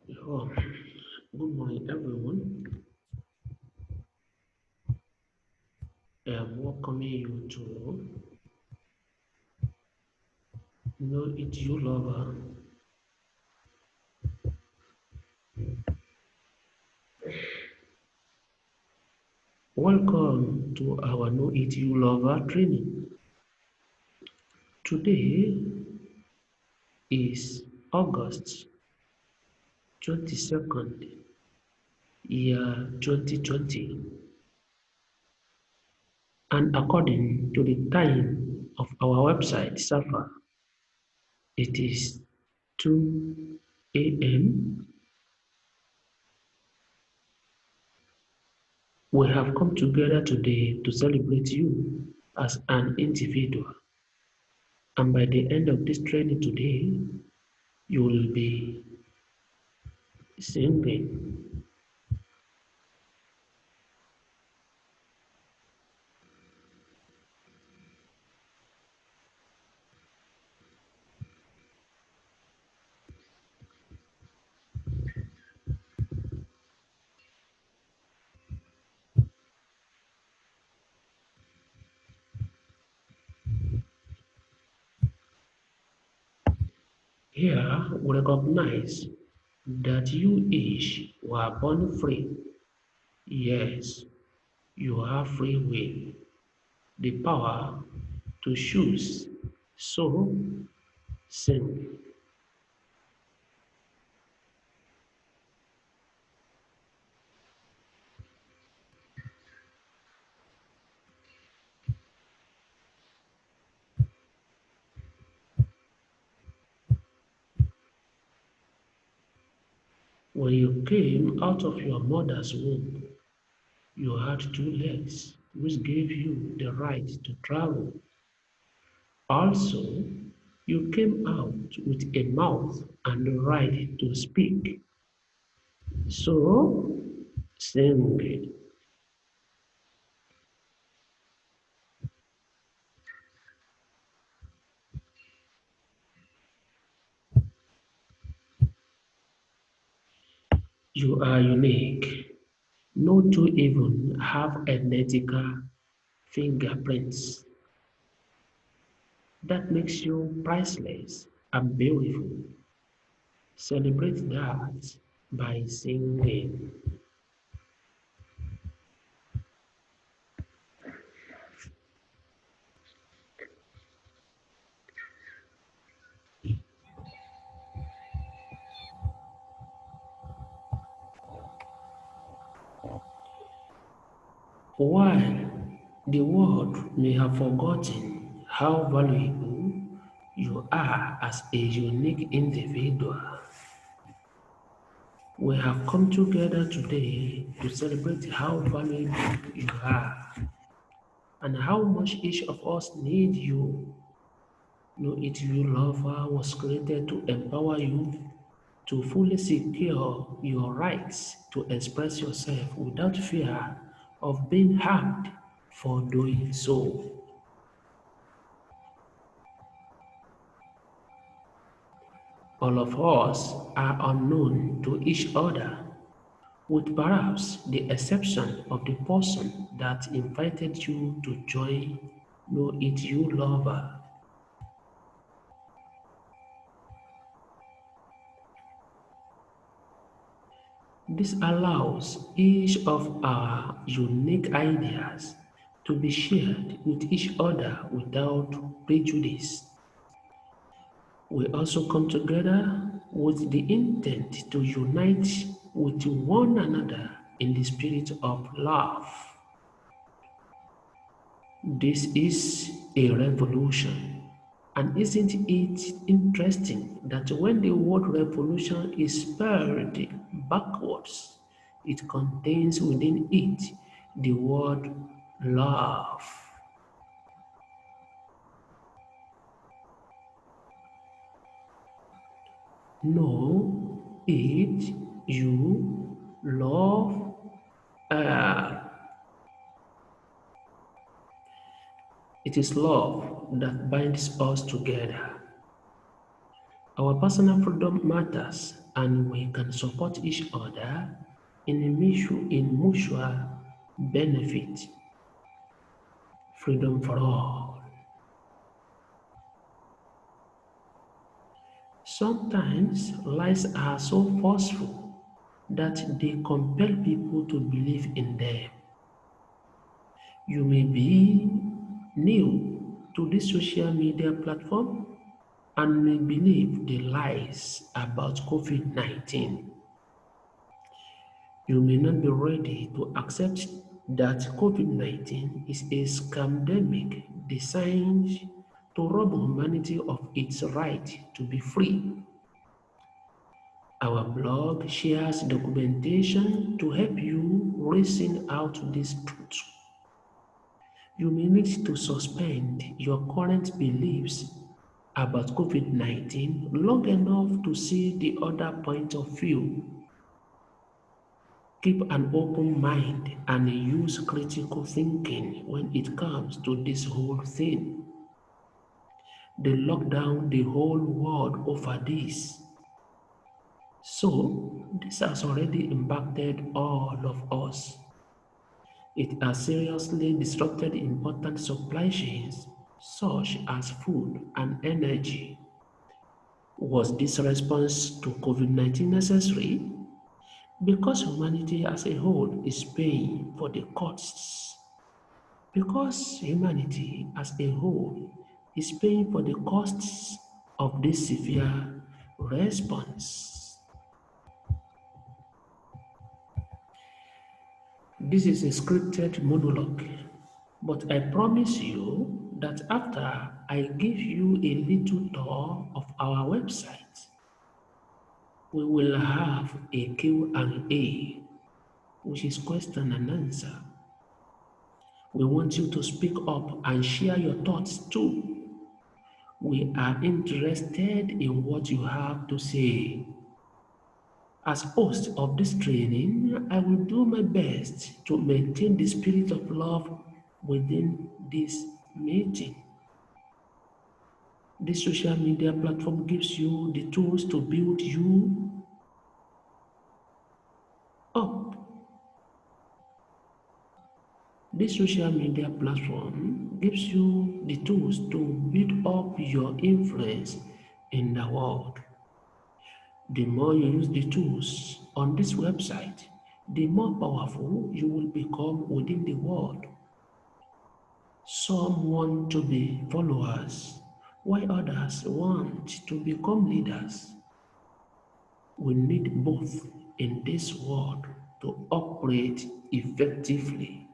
Oh, good morning, everyone. I am welcoming you to Know It You Lover. Welcome to our Know It You Lover training. Today is August 22nd, year 2020, and according to the time of our website, SAFA, it is 2 a.m. We have come together today to celebrate you as an individual. And by the end of this training today, you will be singing. Here, we recognize that you each were born free. Yes, you have free will, the power to choose. So, sing. When you came out of your mother's womb, you had two legs, which gave you the right to travel. Also, you came out with a mouth and the right to speak. So, sing. You are unique. No two even have identical fingerprints. That makes you priceless and beautiful. Celebrate that by singing. While the world may have forgotten how valuable you are as a unique individual, we have come together today to celebrate how valuable you are and how much each of us need you. Know It You Lover was created to empower you to fully secure your rights to express yourself without fear of being harmed for doing so. All of us are unknown to each other, with perhaps the exception of the person that invited you to join Know It You Lover. This allows each of our unique ideas to be shared with each other without prejudice. We also come together with the intent to unite with one another in the spirit of love. This is a revolution. And isn't it interesting that when the word revolution is spelled backwards, it contains within it the word love? Know it, you love. Uh, it is love that binds us together. Our personal freedom matters, and we can support each other in mutual benefit. Freedom for all. Sometimes lies are so forceful that they compel people to believe in them. You may be new to this social media platform and may believe the lies about COVID-19. You may not be ready to accept that COVID-19 is a scamdemic designed to rob humanity of its right to be free. Our blog shares documentation to help you reason out this truth. You may need to suspend your current beliefs about COVID-19 long enough to see the other point of view. Keep an open mind and use critical thinking when it comes to this whole thing. They lock down the whole world over this. So, this has already impacted all of us. It has seriously disrupted important supply chains such as food and energy. Was this response to COVID-19 necessary? Because humanity as a whole is paying for the costs. Because humanity as a whole is paying for the costs of this severe response. This is a scripted monologue, but I promise you that after I give you a little tour of our website, we will have a Q&A, which is question and answer. We want you to speak up and share your thoughts too. We are interested in what you have to say. As host of this training, I will do my best to maintain the spirit of love within this meeting. This social media platform gives you the tools to build you up. This social media platform gives you the tools to build up your influence in the world. The more you use the tools on this website, the more powerful you will become within the world. Some want to be followers, while others want to become leaders. We need both in this world to operate effectively.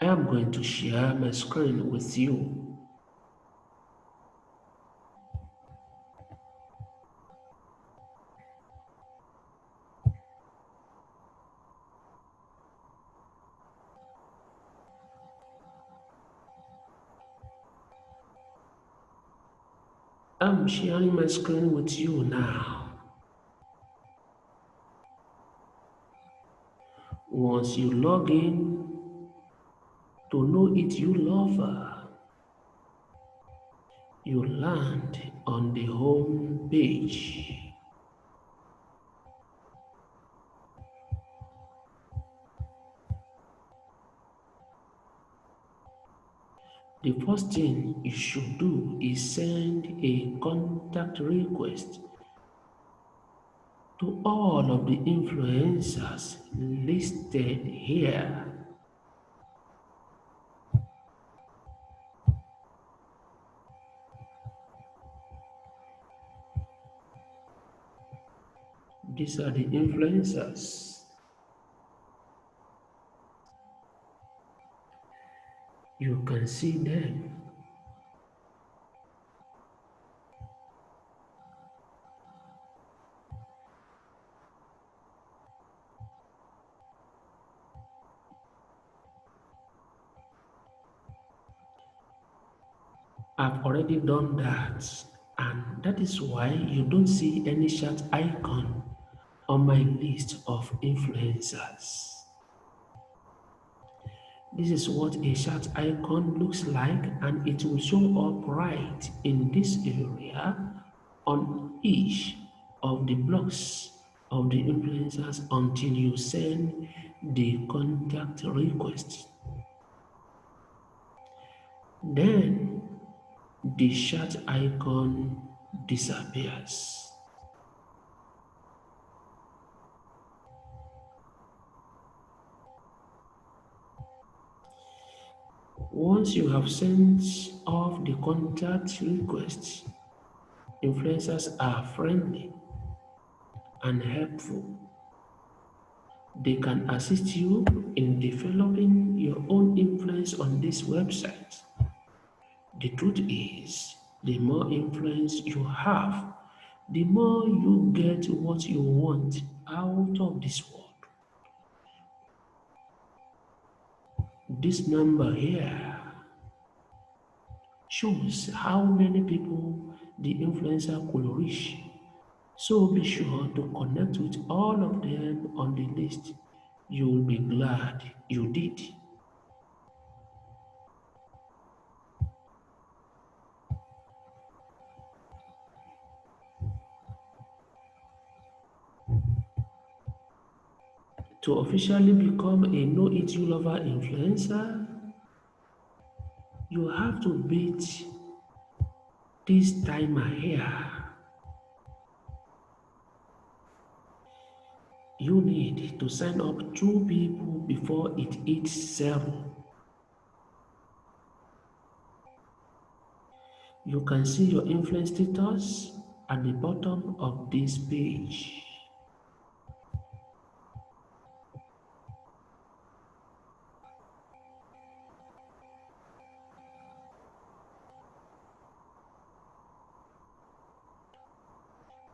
I am going to share my screen with you. I'm sharing my screen with you now. Once you log in to Know It You Lover, you land on the home page. The first thing you should do is send a contact request to all of the influencers listed here. These are the influencers. You can see them. I've already done that, and that is why you don't see any chat icon on my list of influencers. This is what a chat icon looks like, and it will show up right in this area on each of the blocks of the influencers until you send the contact request. Then the chat icon disappears. Once you have sent off the contact request, influencers are friendly and helpful. They can assist you in developing your own influence on this website. The truth is, the more influence you have, the more you get what you want out of this world. This number here shows how many people the influencer could reach. So be sure to connect with all of them on the list. You'll be glad you did. To officially become a Know It You Lover influencer, you have to beat this timer here. You need to sign up 2 people before it hits 0. You can see your influence status at the bottom of this page.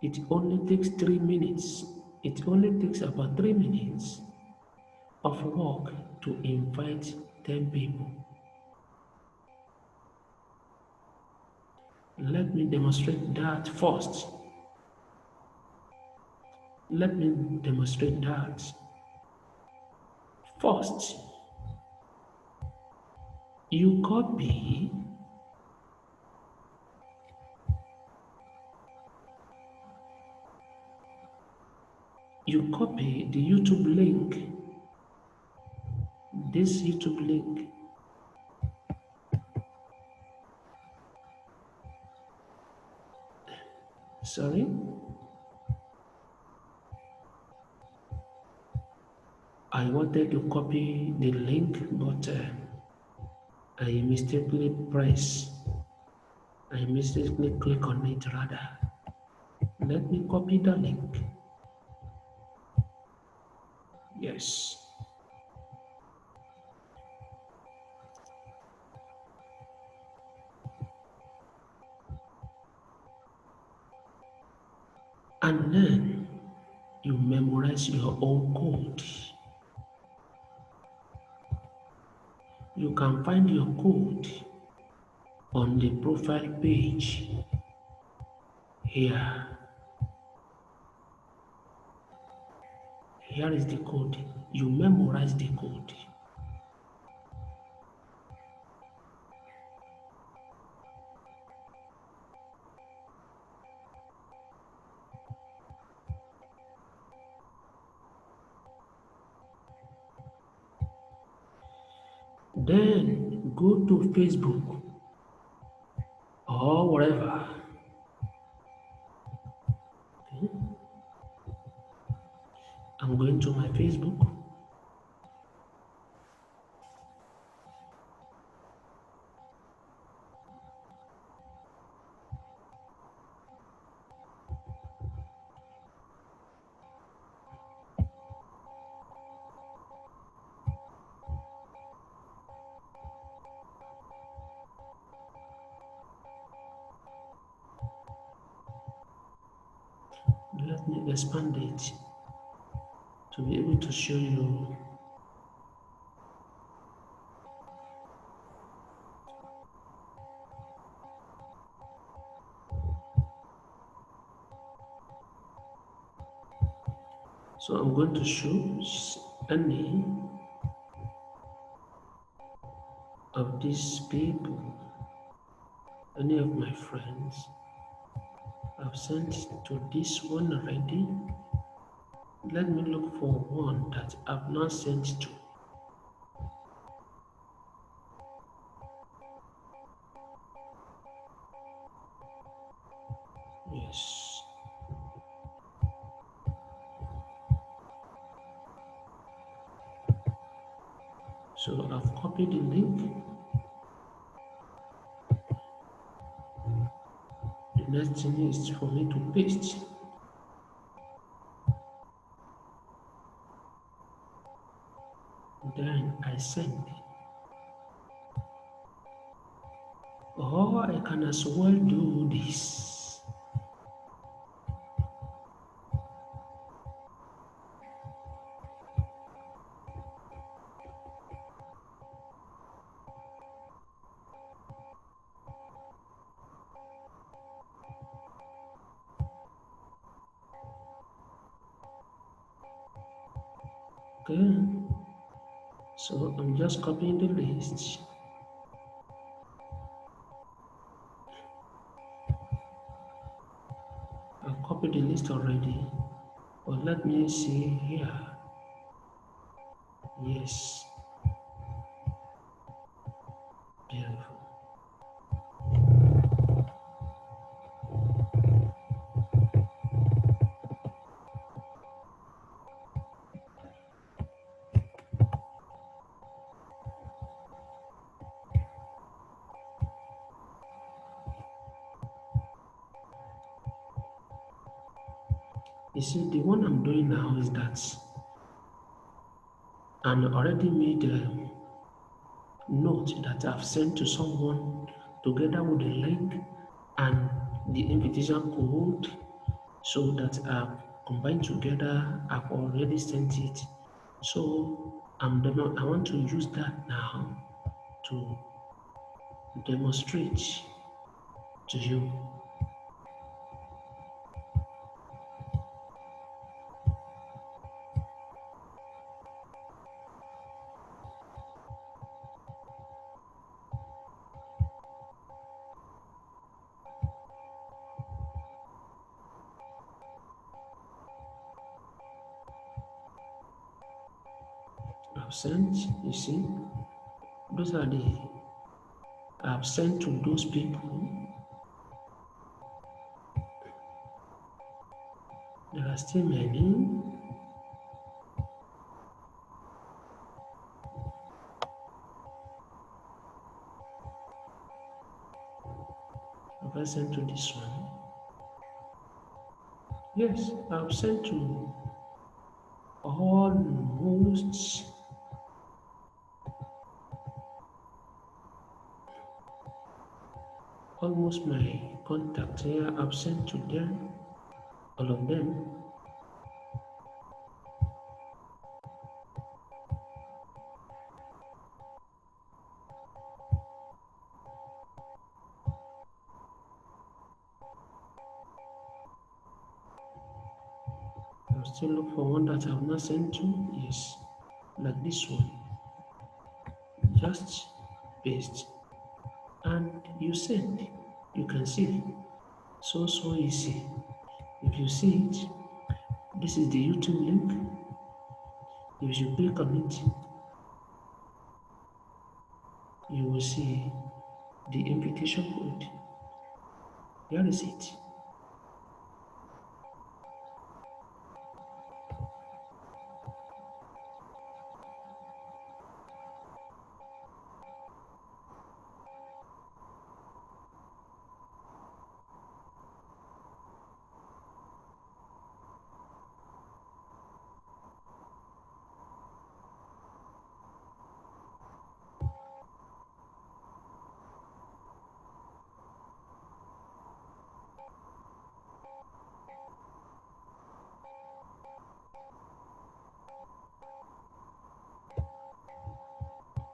It only takes 3 minutes. It only takes about 3 minutes of work to invite 10 people. Let me demonstrate that first. Let me demonstrate that. First, you copy the YouTube link, this YouTube link. Sorry? I wanted to copy the link, but I mistakenly click on it rather. Let me copy the link. Yes. And then you memorize your own code. You can find your code on the profile page here. Here is the code. You memorize the code. Then go to Facebook or wherever. Okay. I'm going to my Facebook. Let me expand it to be able to show you. So I'm going to choose any of these people, any of my friends, I've sent to this one already. Let me look for one that I've not sent to. Yes. So I've copied the link. The next thing is for me to paste. Then I send. Or I can as well do this. Okay. So I'm just copying the list. I've copied the list already. But let me see here. Yes. Beautiful. You see, the one I'm doing now is that I'm already made a note that I've sent to someone together with the link and the invitation code, so that combined together. I've already sent it. So I want to use that now to demonstrate to you. I've sent, you see, those are the I've sent to those people. There are still many. Have I sent to this one? Yes, I've sent to almost my contacts here. I've sent to them, all of them. I'll still look for one that I've not sent to. Yes, like this one. Just paste and you send. You can see. So easy. If you see it, this is the YouTube link. If you click on it, you will see the invitation code. Here is it.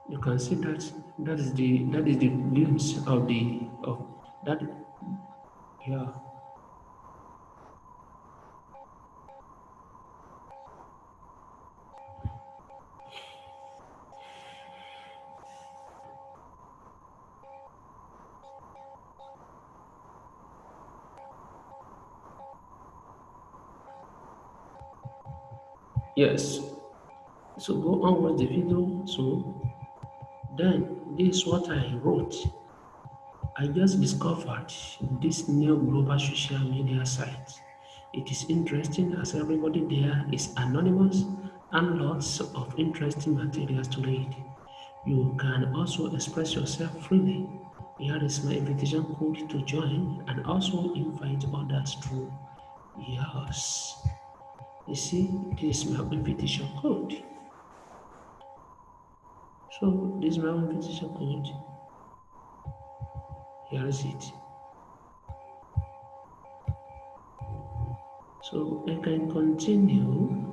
You can see that is the glimpse of that. Yeah. Yes. So go on with the video. So then this is what I wrote. I just discovered this new global social media site. It is interesting as everybody there is anonymous and lots of interesting materials to read. You can also express yourself freely. Here is my invitation code to join and also invite others to yours. You see, this is my invitation code. So this is my invitation code. Here is it. So I can continue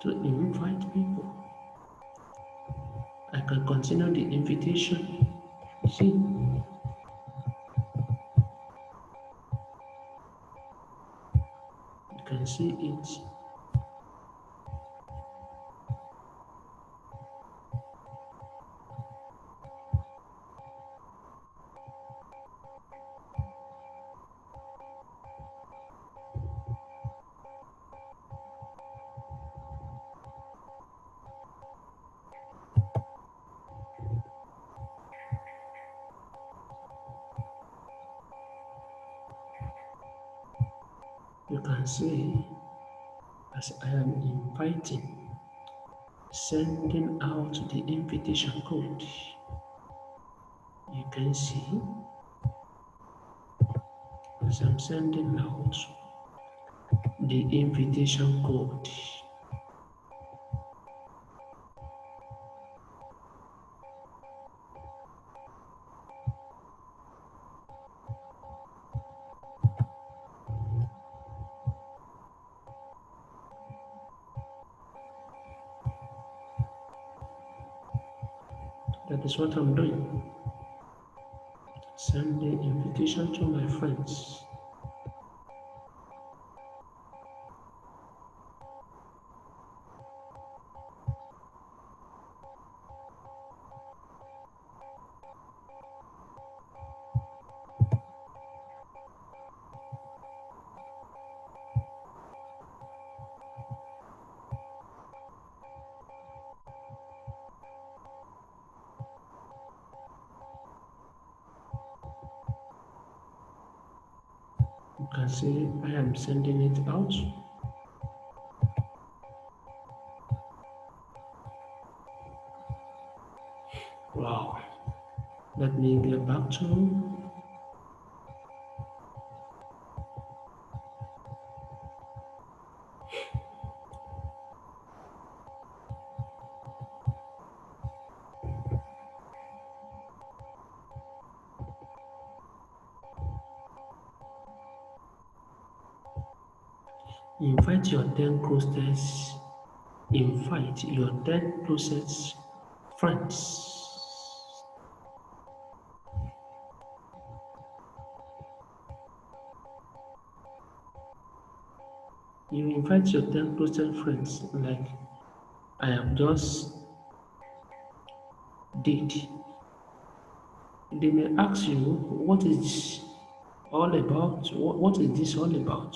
to invite people. I can continue the invitation. You see, you can see it. You can see as I am inviting, sending out the invitation code. You can see as I'm sending out the invitation code. That is what I'm doing. Send the invitation to my friends. You can see I am sending it out. Wow. Let me get back to invite your 10 closest invite your 10 closest friends. You invite your 10 closest friends like I have just did. They may ask you, what is all about? What is this all about?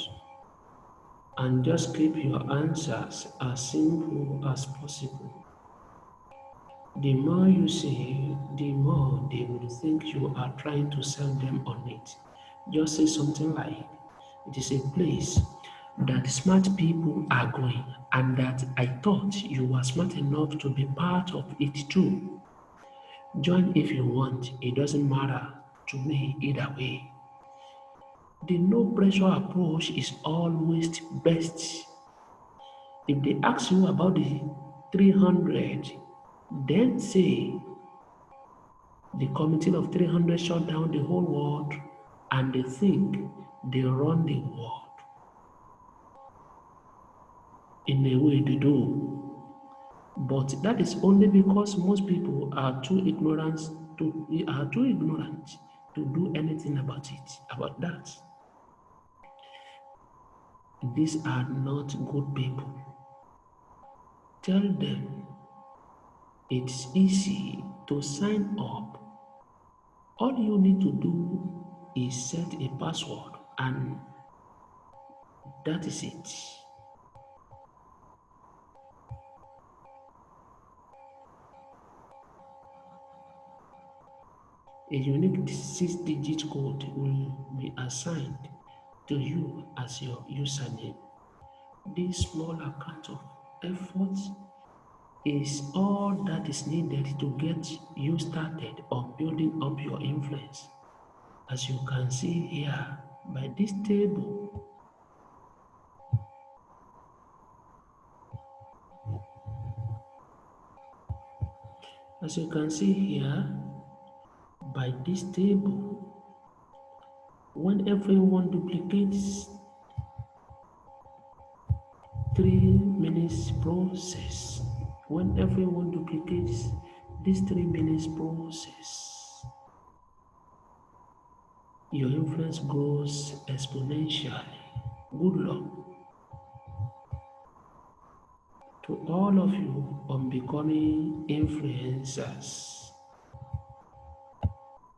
And just keep your answers as simple as possible. The more you say, the more they will think you are trying to sell them on it. Just say something like, it is a place that smart people are going, and that I thought you were smart enough to be part of it too. Join if you want, it doesn't matter to me either way. The no pressure approach is always best. If they ask you about the 300, then say the committee of 300 shut down the whole world and they think they run the world. In a way they do. But that is only because most people are too ignorant to do anything about it, about that. These are not good people. Tell them it's easy to sign up. All you need to do is set a password and That is it. A unique 6-digit code will be assigned to you as your username. This small amount of effort is all that is needed to get you started on building up your influence. As you can see here by this table, as you can see here by this table, when everyone duplicates 3 minutes process, when everyone duplicates this 3 minutes process, your influence grows exponentially. Good luck to all of you on becoming influencers.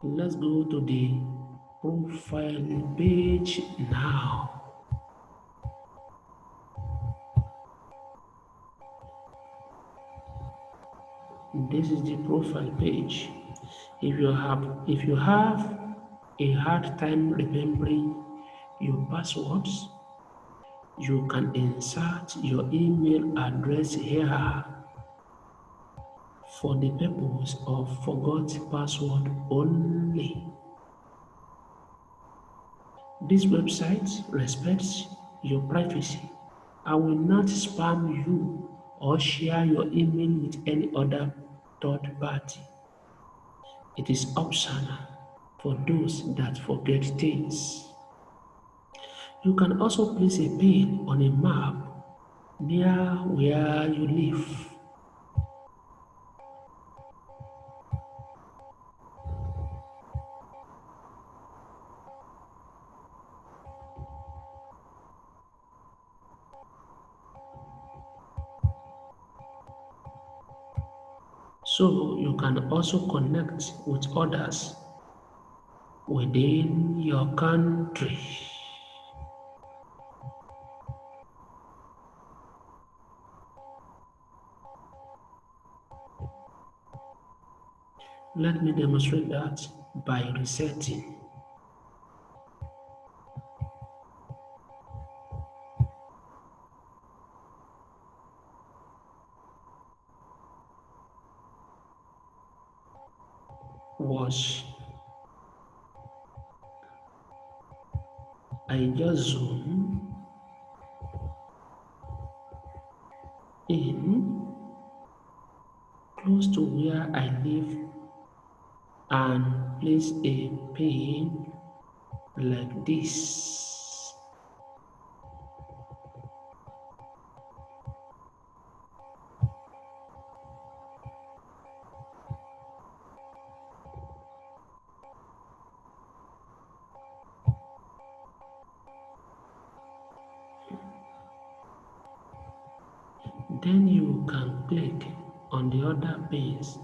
Let's go to the profile page now. This is the profile page. If you have a hard time remembering your passwords, you can insert your email address here for the purpose of forgot password only. This website respects your privacy. I will not spam you or share your email with any other third party. It is optional for those that forget things. You can also place a pin on a map near where you live. So you can also connect with others within your country. Let me demonstrate that by resetting. Watch. I just zoom in close to where I live and place a pin like this. Then you can click on the other pins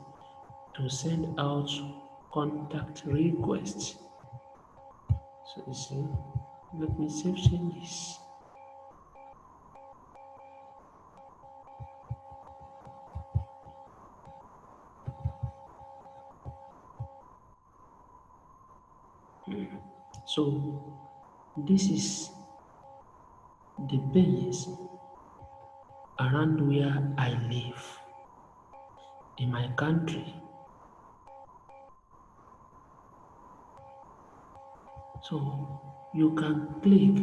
to send out contact requests. So you see, let me save changes. So this is the pins around where I live in my country. So you can click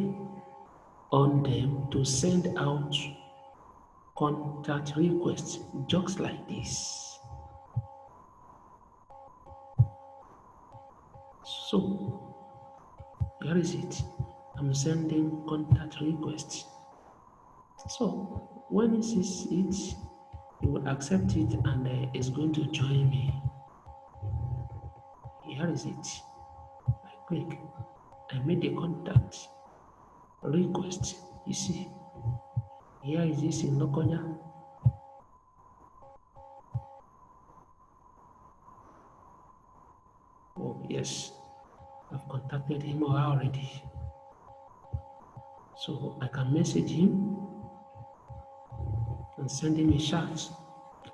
on them to send out contact requests just like this. So here is it. I'm sending contact requests. So when it sees it, it will accept it and it's going to join me. Here is it. I click. I made a contact request. You see, here is this in Lokonya. Oh yes, I've contacted him already. So I can message him and send him a chat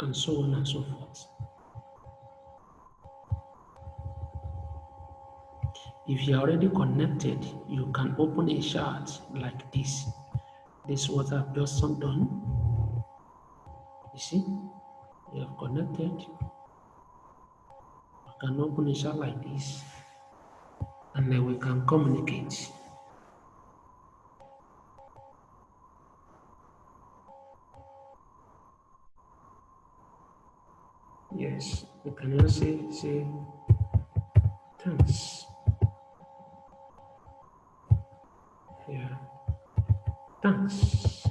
and so on and so forth. If you are already connected, you can open a chat like this. This is what I've just done. You see, you have connected. You can open a chat like this, and then we can communicate. Yes, we can just say thanks. Yeah, thanks.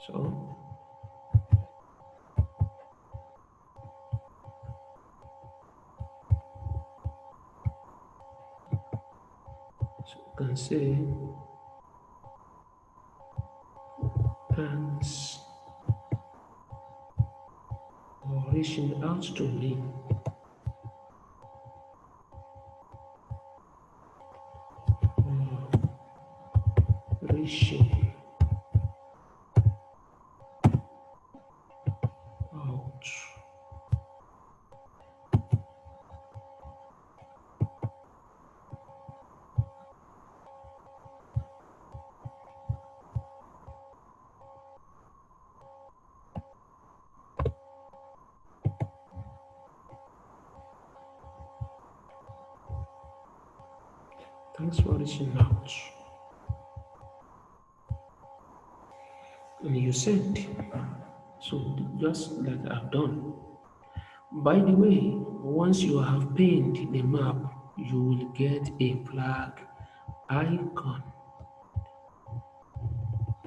So you can say thanks for reaching out to me. Reaching out. Thanks for reaching out. And you send. So just like I've done. By the way, once you have pained the map, you will get a flag icon.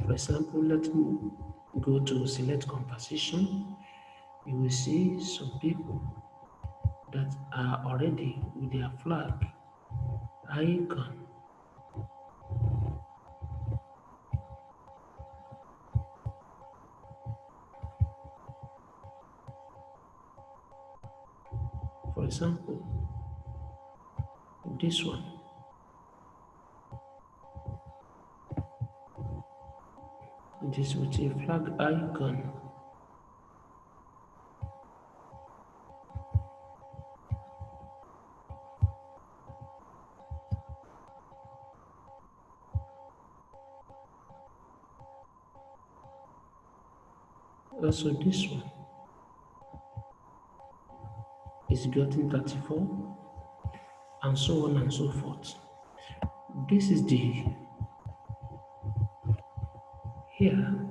For example, let me go to select composition. You will see some people that are already with their flag icon. For example, this one. It is with a flag icon. Also this one is getting 34 and so on and so forth. This is the here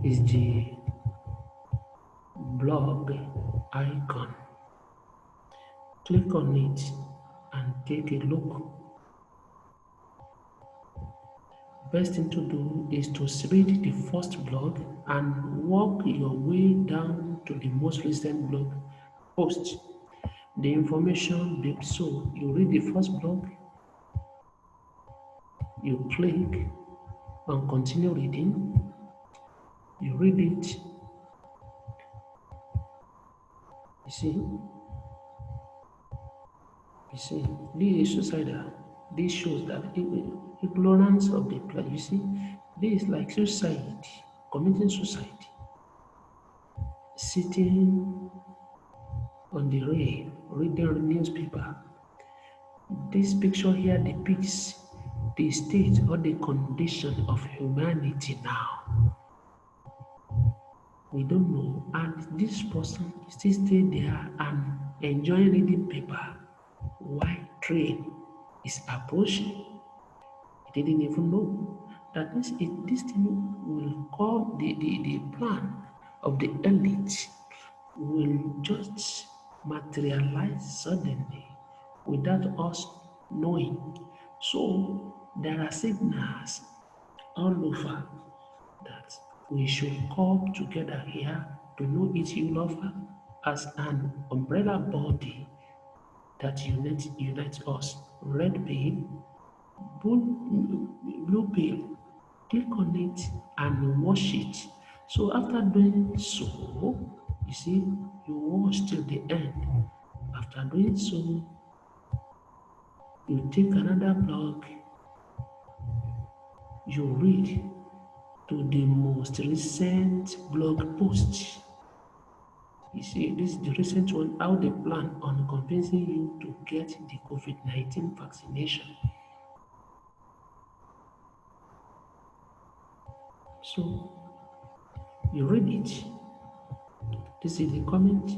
is the blog icon. Click on it and take a look. Best thing to do is to read the first blog and work your way down to the most recent blog post. The information, so you read the first blog, you click on continue reading, you read it, you see, this is suicidal. This shows that ignorance of the plan. You see, this is like suicide, committing suicide, sitting on the rail, reading the newspaper. This picture here depicts the state or the condition of humanity now. We don't know, and this person still stay there and enjoying reading paper while train is approaching. He didn't even know that this thing will call the plan of the elite will just materialize suddenly without us knowing. So there are signals all over that we should come together here to know each other as an umbrella body that unites us. Red pill, blue pill, click on it and wash it. So after doing so, You see, you watch till the end. After doing so, you take another blog, you read to the most recent blog post. You see, this is the recent one, how they plan on convincing you to get the COVID-19 vaccination. So, you read it. This is the comment.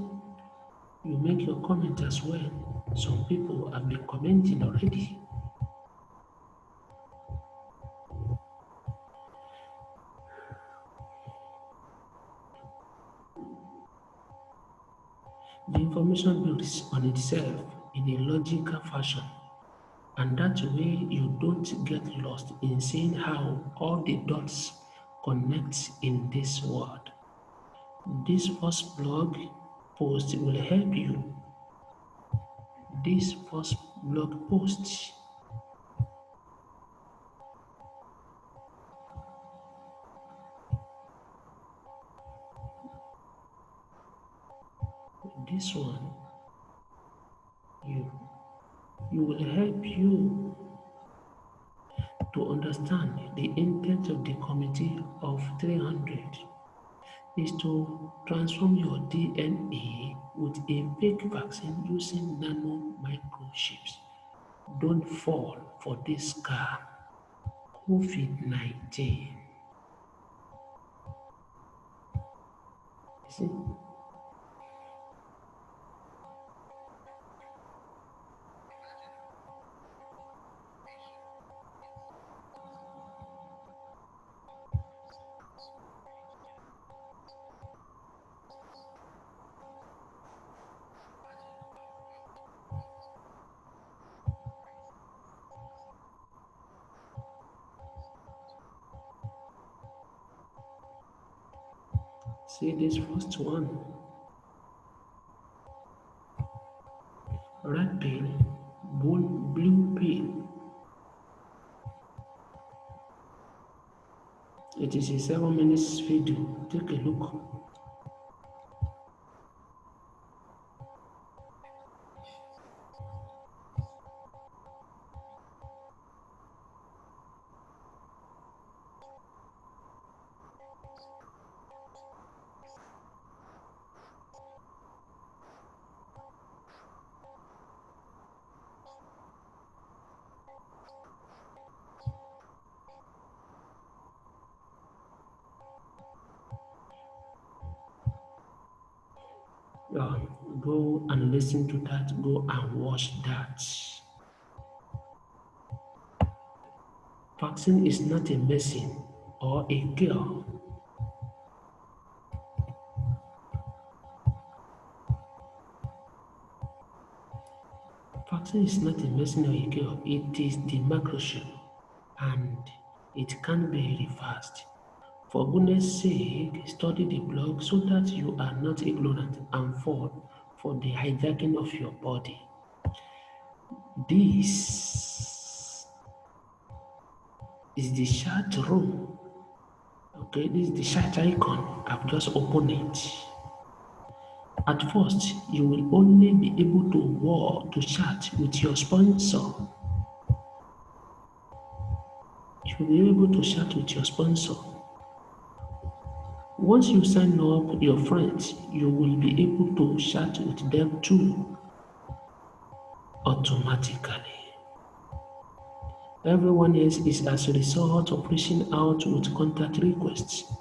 You make your comment as well. Some people have been commenting already. The information builds on itself in a logical fashion, and that way you don't get lost in seeing how all the dots connect in this world. This first blog post will help you. This first blog post, this one, you, you will help you to understand the intent of the committee of 300 is to transform your DNA with a fake vaccine using nano microchips. Don't fall for this scam. COVID-19. You see? See this first one. Red pill, blue pill. It is a 7 minutes video. Take a look. Go and listen to that. Go and watch that. Vaccine is not a medicine or a cure. Vaccine is not a medicine or a cure. It is the microchip, and it can be reversed. For goodness sake, study the blog so that you are not ignorant and fall for the hijacking of your body. This is the chat room. Okay, this is the chat icon. I've just opened it. At first, you will only be able to chat with your sponsor. You will be able to chat with your sponsor. Once you sign up your friends, you will be able to chat with them too, automatically. Everyone else is as a result of reaching out with contact requests.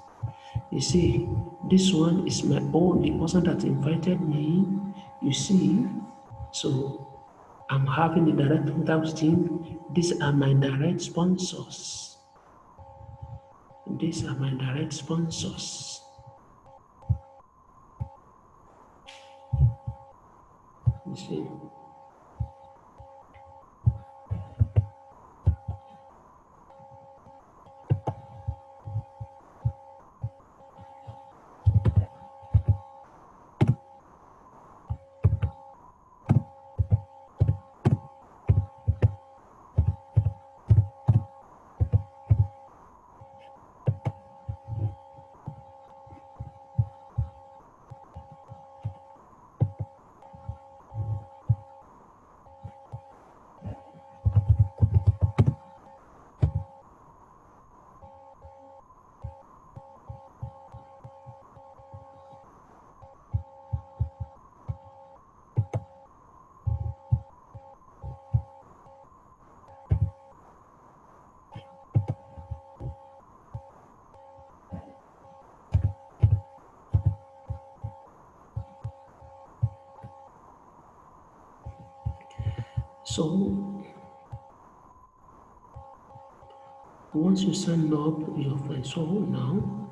You see, this one is my own, the person that invited me, you see. So I'm having a direct contact with him. These are my direct sponsors. These are my direct sponsors. You see. So once you sign up your friend, so now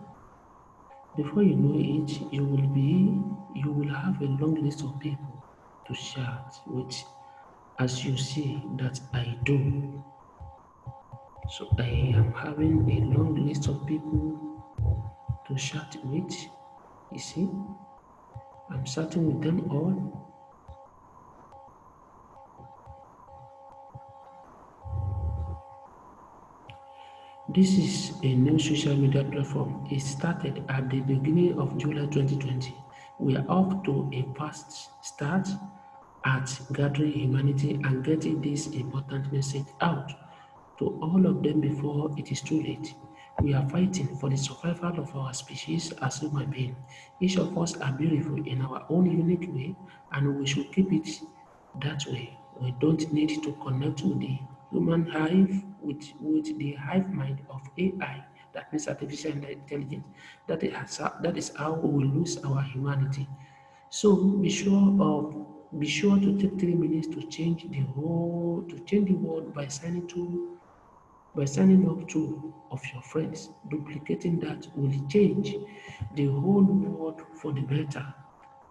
before you know it, you will have a long list of people to chat with, as you see that I do. So I am having a long list of people to chat with. You see, I'm chatting with them all. This is a new social media platform. It started at the beginning of July 2020. We are off to a fast start at gathering humanity and getting this important message out to all of them before it is too late. We are fighting for the survival of our species as human beings. Each of us are beautiful in our own unique way, and we should keep it that way. We don't need to connect with the human hive, with the hive mind of AI, that means artificial intelligence. That is how we will lose our humanity. So be sure to take 3 minutes to change the world by signing up to of your friends. Duplicating that will change the whole world for the better.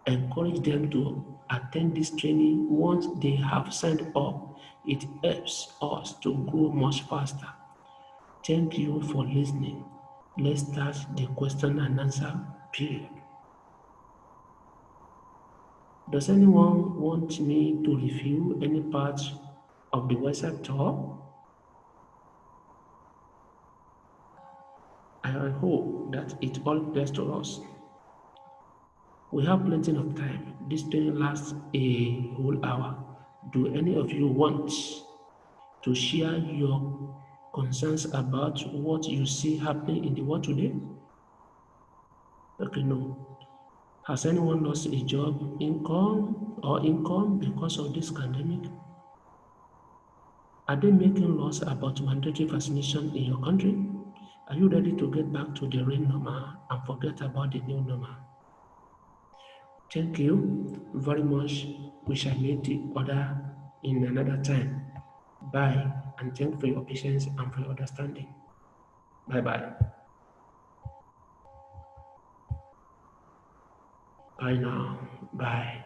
Encourage them to attend this training once they have signed up. It helps us to go much faster. Thank you for listening. Let's start the question and answer period. Does anyone want me to review any part of the website tour? I hope that it all plays to us. We have plenty of time. This training lasts a whole hour. Do any of you want to share your concerns about what you see happening in the world today? Okay, no. Has anyone lost a job, income because of this pandemic? Are they making laws about mandatory vaccination in your country? Are you ready to get back to the real normal and forget about the new normal? Thank you very much. We shall meet the other in another time. Bye, and thank you for your patience and for your understanding. Bye bye. Bye now. Bye.